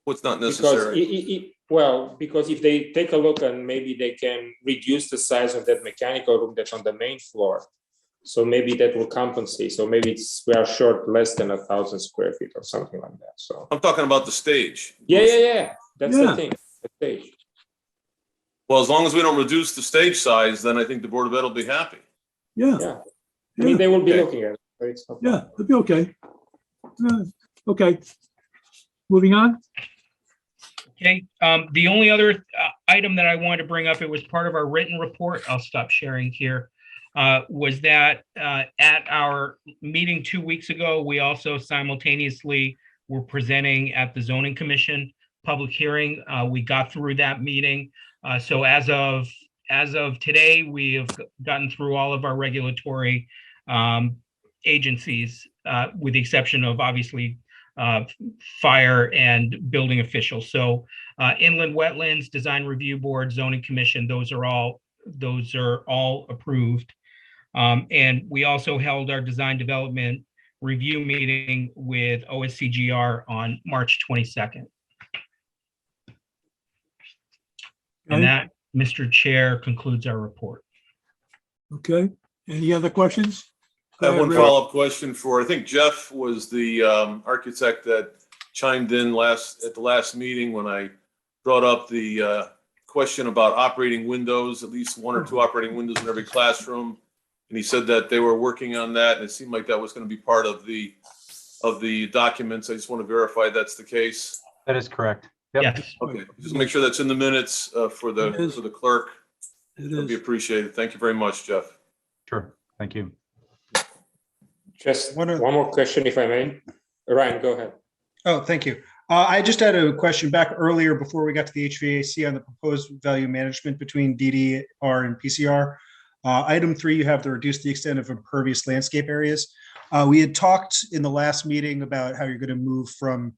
What's not Because necessary? because if they take a look and maybe they can reduce the size of that mechanical room that's on the main floor. So maybe that will compensate. So maybe we are short less than 1,000 square feet or something like that. So I'm talking about the stage. yeah. That's Yeah. the thing. The stage. Well, as long as we don't reduce the stage size, then I think the Board of Ed will be happy. Yeah, Yeah. I mean, they will be Okay. looking at it. So it's no problem. yeah, it'll be okay. Okay, moving on. Okay, the only other item that I wanted to bring up, it was part of our written report, I'll stop sharing here, was that at our meeting 2 weeks ago, we also simultaneously were presenting at the zoning commission public hearing. We got through that meeting. So as of today, we have gotten through all of our regulatory agencies, with the exception of obviously fire and building officials. So inland wetlands, design review board, zoning commission, those are all approved. And we also held our design development review meeting with OSCGR on March 22nd. And that, Mr. Chair, concludes our report. Okay, any other questions? I have Go one ahead, Ray. follow-up question I think Jeff was the architect that chimed in at the last meeting when I brought up the question about operating windows, at least one or two operating windows in every classroom. And he said that they were working on that, and it seemed like that was going to be part of the documents. I just want to verify that's the case. That is correct. Yep. Yes. Okay, just make sure that's in the minutes for It is. the clerk. It That'd be is. appreciated. Thank you very much, Jeff. Sure. Thank you. Just One one more question, if I may. Ryan, go ahead. Oh, thank you. I just had a question back earlier before we got to the HVAC on the proposed value management between DDR and PCR. Item 3, you have to reduce the extent of impervious landscape areas. We had talked in the last meeting about how you're going to move from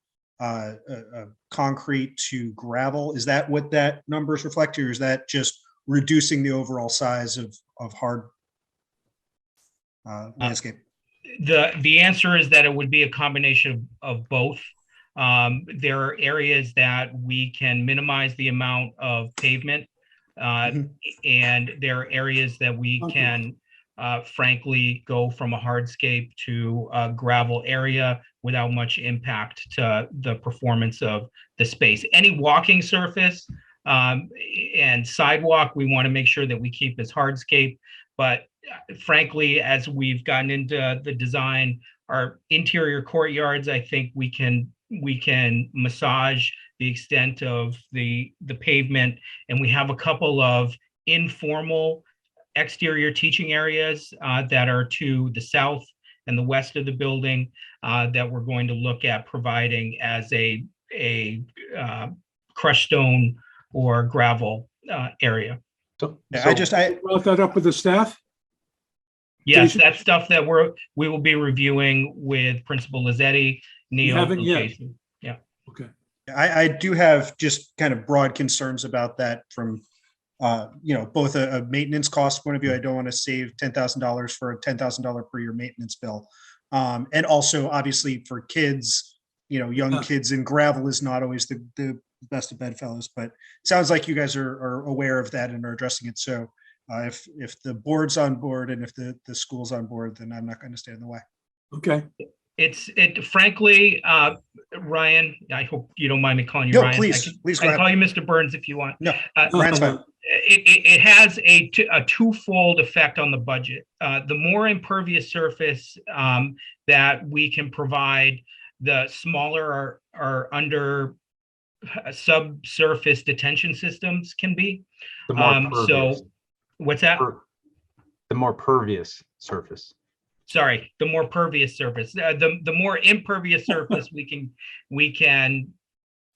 concrete to gravel. Is that what that numbers reflect, or is that just reducing the overall size of hard landscape? The answer is that it would be a combination of both. There are areas that we can minimize the amount of pavement, and there are areas that we can frankly go from a hardscape to a gravel area without much impact to the performance of the space. Any walking surface and sidewalk, we want to make sure that we keep as hardscape. But frankly, as we've gotten into the design, our interior courtyards, I think we can massage the extent of the pavement, and we have a couple of informal exterior teaching areas that are to the south and the west of the building that we're going to look at providing as a crushed stone or gravel area. I brought that up with the staff. Yes, Jason? that's stuff that we will be reviewing with Principal Lazzetti, Neil, haven't and yet. Jason. Yeah. Okay. I do have just kind of broad concerns about that from, both a maintenance cost point of view. I don't want to save $10,000 for a $10,000 per year maintenance bill. And also obviously for kids, young kids, and gravel is not always the best of bedfellows, but it sounds like you guys are aware of that and are addressing it. So if the board's on board and if the school's on board, then I'm not going to stand in the way. Okay. Frankly, Ryan, I hope you don't mind me calling you No, Ryan. please go I ahead. call you Mr. Burns if you want. No, Ryan's fine. It has a twofold effect on the budget. The more impervious surface that we can provide, the smaller our under subsurface detention systems can be. The more pervious. So what's that? The more pervious surface. Sorry, the more pervious surface. The more impervious surface we can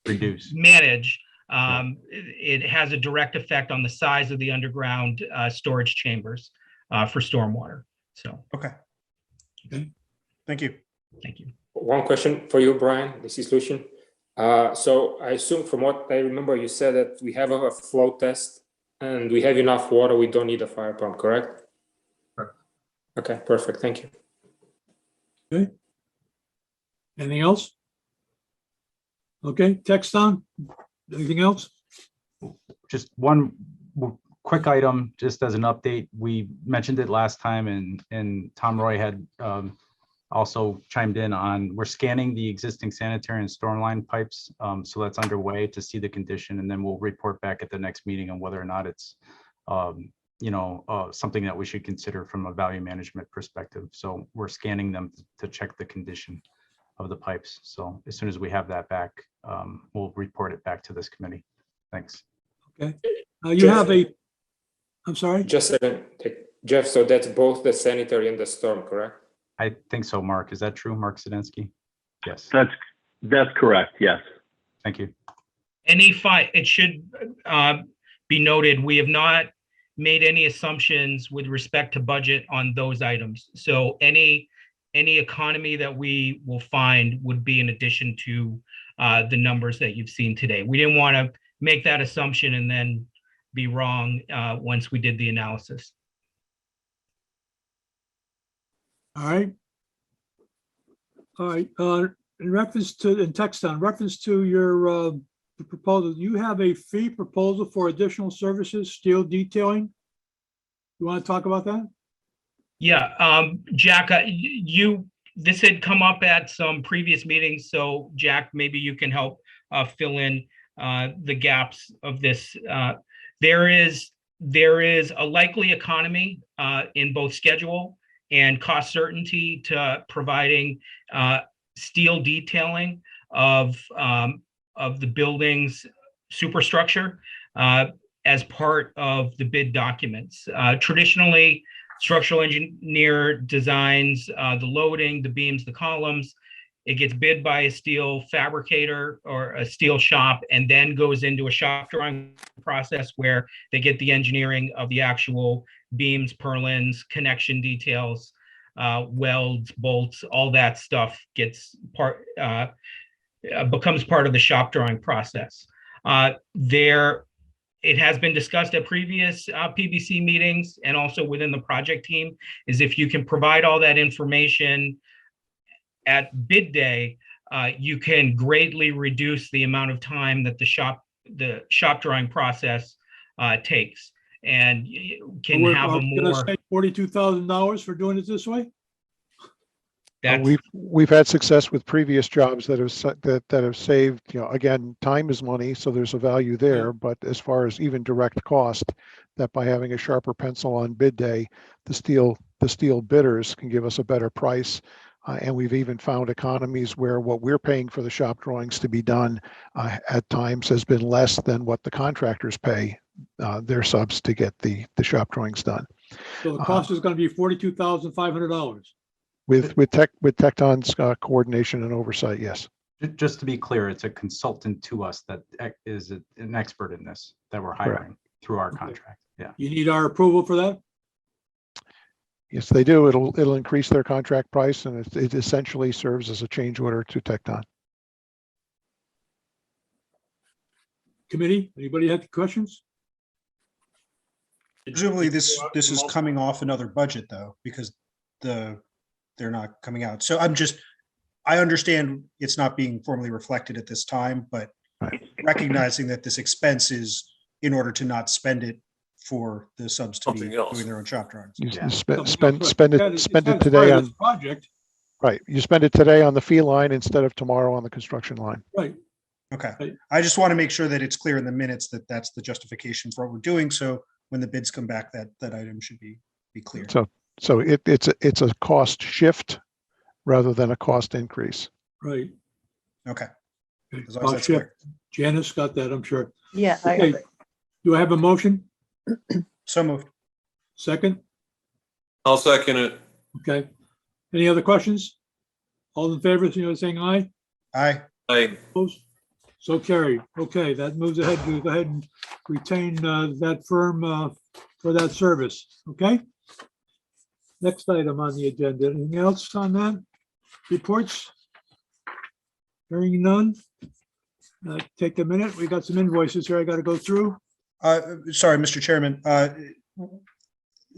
Reduce. manage. It has a direct effect on the size of the underground storage chambers for stormwater. So. Okay. Thank you. Thank you. One question for you, Brian. This is Lucian. So I assume from what I remember, you said that we have a flow test and we have enough water. We don't need a fire pump, correct? Correct. Okay, perfect. Thank you. Okay. Anything else? Okay, text on. Anything else? Just one quick item, just as an update. We mentioned it last time, and Tom Roy had also chimed in on, we're scanning the existing Sanitarian Stormline pipes. So that's underway to see the condition, and then we'll report back at the next meeting on whether or not it's something that we should consider from a value management perspective. So we're scanning them to check the condition of the pipes. So as soon as we have that back, we'll report it back to this committee. Thanks. Okay. You have I'm sorry? Just a second, Jeff, so that's both the sanitary and the storm, correct? I think so, Mark. Is that true, Mark Zadinsky? Yes. That's correct. Yes. Thank you. It should be noted, we have not made any assumptions with respect to budget on those items. So any economy that we will find would be in addition to the numbers that you've seen today. We didn't want to make that assumption and then be wrong once we did the analysis. All right. All right. In text on reference to your proposal, you have a fee proposal for additional services, steel detailing. You want to talk about that? Yeah, Jack, this had come up at some previous meetings, so Jack, maybe you can help fill in the gaps of this. There is a likely economy in both schedule and cost certainty to providing steel detailing of the building's superstructure as part of the bid documents. Traditionally, structural engineer designs the loading, the beams, the columns. It gets bid by a steel fabricator or a steel shop, and then goes into a shop drawing process where they get the engineering of the actual beams, purlins, connection details, welds, bolts, all that stuff gets becomes part of the shop drawing process. It has been discussed at previous PBC meetings and also within the project team, is if you can provide all that information at bid day, you can greatly reduce the amount of time that the shop drawing process takes, and can have a more. $42,000 for doing it this way? We've had success with previous jobs that have saved, again, time is money, so there's a value there. But as far as even direct cost, that by having a sharper pencil on bid day, the steel bidders can give us a better price. And we've even found economies where what we're paying for the shop drawings to be done at times has been less than what the contractors pay their subs to get the shop drawings done. So the cost is going to be $42,500. With Tecton's coordination and oversight, yes. Just to be clear, it's a consultant to us that is an expert in this that we're hiring through our contract. Yeah. You need our approval for that? Yes, they do. It'll increase their contract price, and it essentially serves as a change order to Tecton. Committee, anybody have questions? Presumably this is coming off another budget though, because they're not coming out. So I understand it's not being formally reflected at this time, but recognizing that this expense is in order to not spend it for the subs to be doing their own shop drawings. You spend it today on project. Right. You spend it today on the fee line instead of tomorrow on the construction line. Right. Okay. I just want to make sure that it's clear in the minutes that that's the justification for what we're doing. So when the bids come back, that item should be clear. So it's a cost shift rather than a cost increase. Right. Okay. As long as that's clear. Janice got that, I'm sure. Yeah. Okay. Do I have a motion? So moved. Second? I'll second it. Okay. Any other questions? All in favor, saying aye? Aye. Aye. Opposed? So carried. Okay, that moves ahead. We go ahead and retain that firm for that service. Okay? Next item on the agenda. Anything else on that? Reports? Hearing none? Take a minute. We got some invoices here I got to go through. Sorry, Mr. Chairman.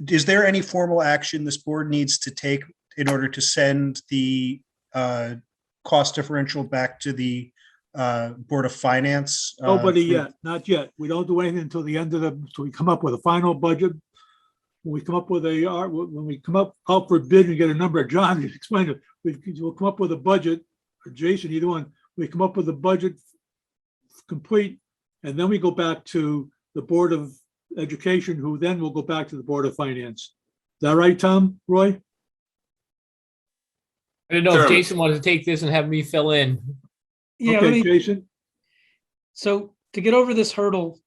Is there any formal action this board needs to take in order to send the cost differential back to the Board of Finance? Nobody yet, not yet. We don't do anything until the end of until we come up with a final budget. When we come up with when we come up out for bid and get a number of jobs, you explain it. We'll come up with a budget. Jason, either one. We come up with a budget complete, and then we go back to the Board of Education, who then will go back to the Board of Finance. Is that right, Roy? I don't know if Jason wanted to take this and have me fill in. Yeah. Okay, Jason. So to get over this hurdle,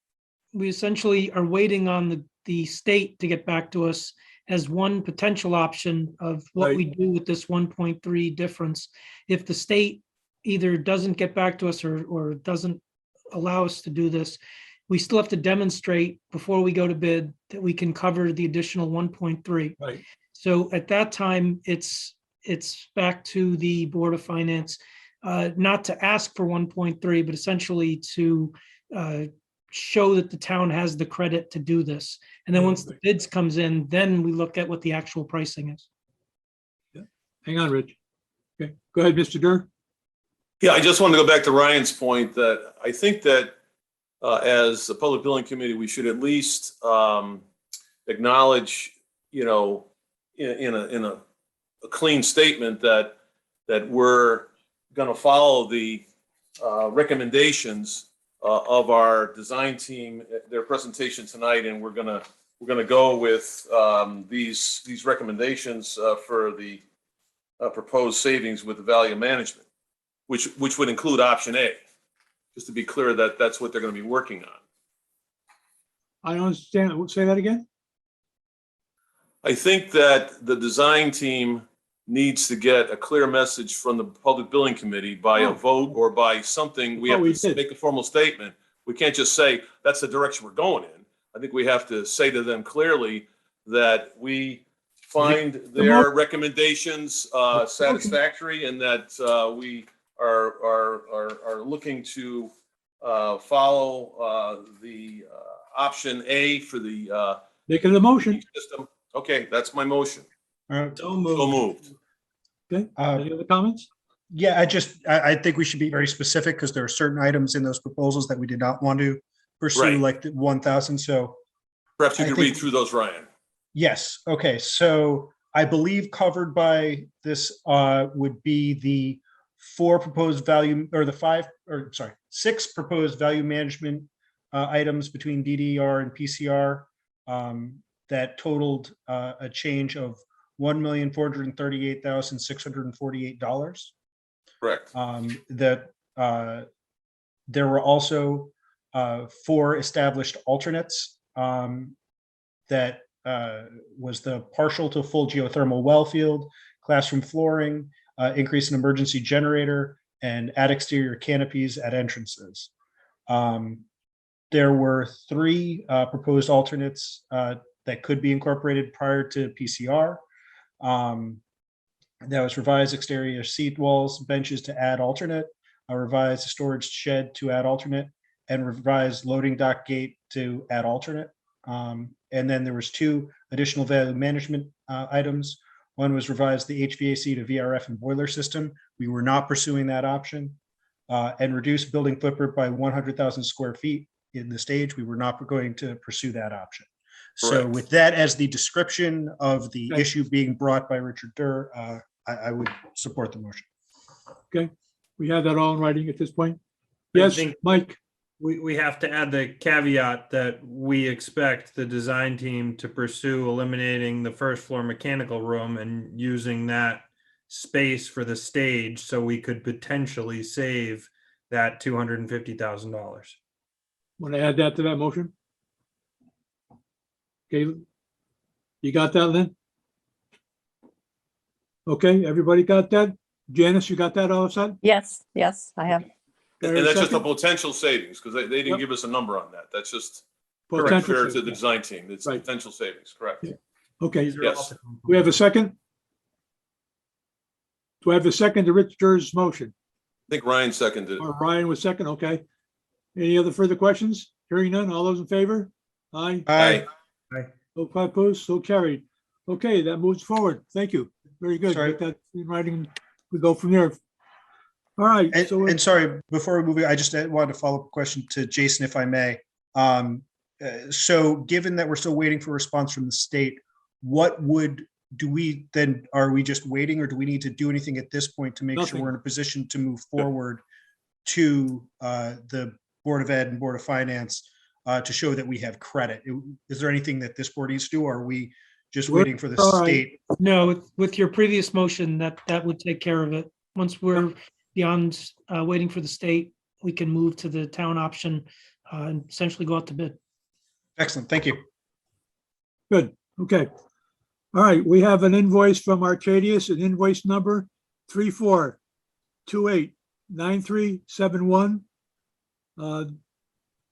we essentially are waiting on the state to get back to us as one potential option of what we do with this 1.3 difference. If the state either doesn't get back to us or doesn't allow us to do this, we still have to demonstrate before we go to bid that we can cover the additional 1.3. Right. So at that time, it's back to the Board of Finance, not to ask for 1.3, but essentially to show that the town has the credit to do this. And then once the bids comes in, then we look at what the actual pricing is. Yeah. Hang on, Rich. Okay, go ahead, Mr. Durr. Yeah, I just wanted to go back to Ryan's point that I think that as a public building committee, we should at least acknowledge, in a clean statement that we're going to follow the recommendations of our design team, their presentation tonight, and we're going to go with these recommendations for the proposed savings with the value management, which would include option A. Just to be clear that that's what they're going to be working on. I don't understand. Say that again. I think that the design team needs to get a clear message from the Public Building Committee by a vote or by something. We have to make a formal statement. We can't just say, that's the direction we're going in. I think we have to say to them clearly that we find their recommendations satisfactory and that we are looking to follow the option A for the Making the motion. system. Okay, that's my motion. So So moved. Okay, any other comments? Yeah, I think we should be very specific because there are certain items in those proposals that we did not want to pursue, Right. like the 1,000. So Perhaps you I could think- read through those, Ryan. yes, okay. So I believe covered by this would be the six proposed value management items between DDR and PCR that totaled a change of $1,438,648. Correct. That there were also 4 established alternates that was the partial to full geothermal well field, classroom flooring, increase in emergency generator, and add exterior canopies at entrances. There were 3 proposed alternates that could be incorporated prior to PCR. That was revised exterior seat walls, benches to add alternate, a revised storage shed to add alternate, and revised loading dock gate to add alternate. And then there was 2 additional value management items. One was revised the HVAC to VRF and boiler system. We were not pursuing that option. And reduced building footprint by 100,000 square feet in the stage. We were not going to pursue that option. So Correct. with that as the description of the Okay. issue being brought by Richard Durr, I would support the motion. Okay, we have that all in writing at this point. I Yes, think- Mike, We have to add the caveat that we expect the design team to pursue eliminating the first floor mechanical room and using that space for the stage so we could potentially save that $250,000. want to add that to that motion? Okay, you got that, Lynn? Okay, everybody got that? Janice, you got that all set? Yes, yes, I have. There And a that's just a second? potential savings because they didn't Yep. give us a number on that. That's just Potential fair to the savings. design team. It's Right. potential savings, correct? Yeah. Okay, These are Yes. all- we have a second? Do I have a second to Rich Durr's motion? I think Ryan seconded it. Or Ryan was second, okay. Any other further questions? Hearing none, all those in favor? Aye. Aye. No opposed, so carried. Okay, that moves forward. Thank you. Very good. Sorry. Get that in writing. We go from there. All right, so And sorry, before we move, I just wanted to follow up a question to Jason, if I may. So given that we're still waiting for a response from the state, are we just waiting or do we need to do anything at this point to make sure Nothing. we're in a position to move forward to the Board of Ed and Board of Finance to show that we have credit? Is there anything that this board needs to do? Or are we just We're- waiting for the all right. state? No, with your previous motion, that would take care of it. Once we're beyond waiting for the state, we can move to the town option and essentially go out to bid. Excellent, thank you. good, okay. All right, we have an invoice from Arcadius, an invoice number 34289371.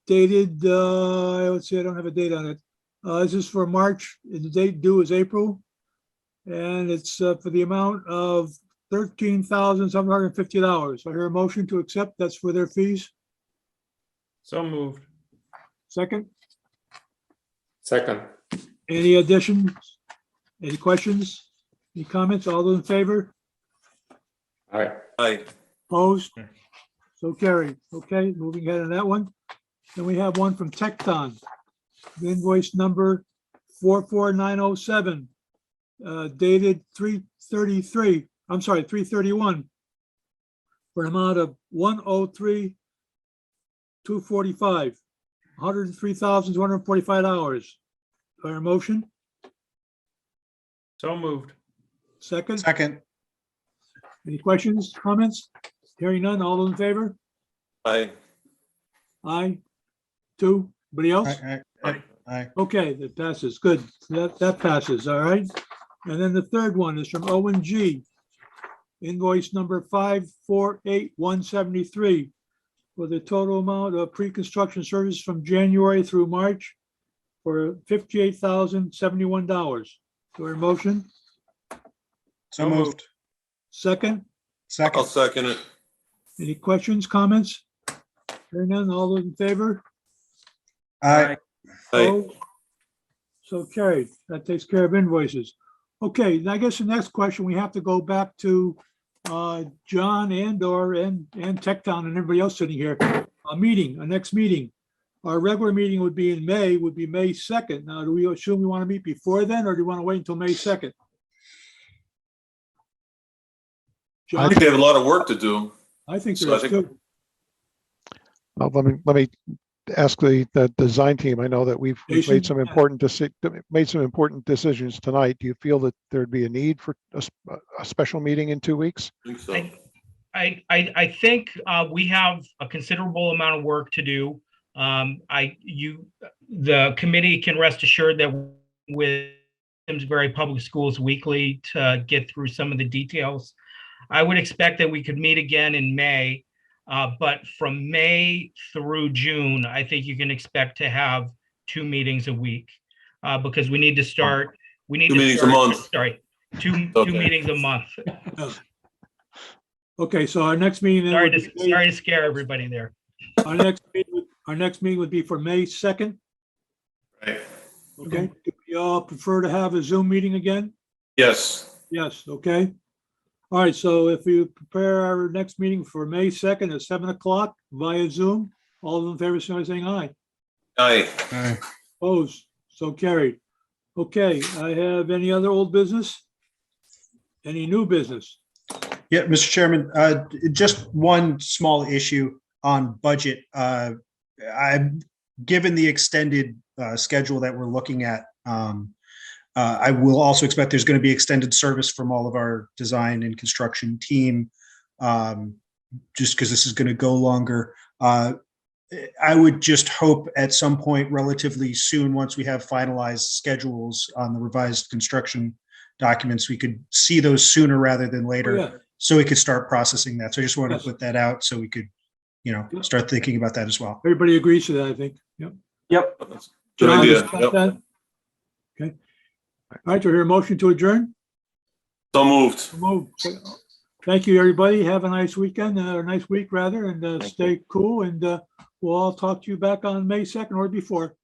Dated, let's see, I don't have a date on it. This is for March, and the date due is April. And it's for the amount of $13,750. I hear a motion to accept. That's for their fees. So moved. Second, Second. any additions? Any questions? Any comments? All those in favor? All right. Aye. Opposed? So carried. Okay, moving ahead on that one. Then we have one from Tecton. The invoice number 44907, dated 331, for an amount of 103,245, $103,245. Do I hear a motion? So moved. Second? Second, Any questions, comments? Hearing none, all those in favor? Aye. Aye. Two, anybody else? aye. Okay, that passes, good, that passes, all right. And then the third one is from Owen G. Invoice number 548173 for the total amount of pre-construction service from January through March for $58,071. Do I hear a motion? So moved. Second? I'll Second. second it. Any questions, comments? Hearing none, all those in favor? Aye. Aye. Opposed? So carried. That takes care of invoices. Okay, I guess the next question, we have to go back to John and Tecton and everybody else sitting here. A next meeting. Our regular meeting would be in May, would be May 2nd. Now, do we assume we want to meet before then, or do you want to wait until May 2nd? I John, think they have a lot of work to do. I think So there I is think- too. Let me ask the design team. I know that we've Jason? made some important decisions tonight. Do you feel that there'd be a need for a special meeting in 2 weeks? I think so. I think we have a considerable amount of work to do. The committee can rest assured that with Simsbury Public Schools Weekly to get through some of the details. I would expect that we could meet again in May, but from May through June, I think you can expect to have 2 meetings a week because we need to start. We need 2 to meetings a start- month. Sorry, two Okay. meetings a month. Okay, so our next meeting. then Sorry would to be May- sorry to scare everybody there. Our next meeting would be for May 2nd. Right. Okay, do you all prefer to have a Zoom meeting again? Yes. Yes, okay. All right, so if you prepare our next meeting for May 2nd at 7 o'clock via Zoom, all those in favor, signify by saying aye. Aye. Aye. Opposed, so carried. Okay, I have any other old business? Any new business? Yeah, Mr. Chairman, just one small issue on budget. I'm given the extended schedule that we're looking at. I will also expect there's going to be extended service from all of our design and construction team, just because this is going to go longer. I would just hope at some point relatively soon, once we have finalized schedules on the revised construction documents, we could see those sooner rather than later. Oh, yeah. So we could start processing that. So I just wanted Yes. to put that out so we could, start thinking about that as well. Everybody agrees to that, I think. Yep. Yep. That's a good John, idea. is that Yep. that? Okay. All right, do I hear a motion to adjourn? So moved. Move. Thank you, everybody. Have a nice weekend, or a nice week rather, and stay cool. And we'll all talk to you back on May 2nd or before.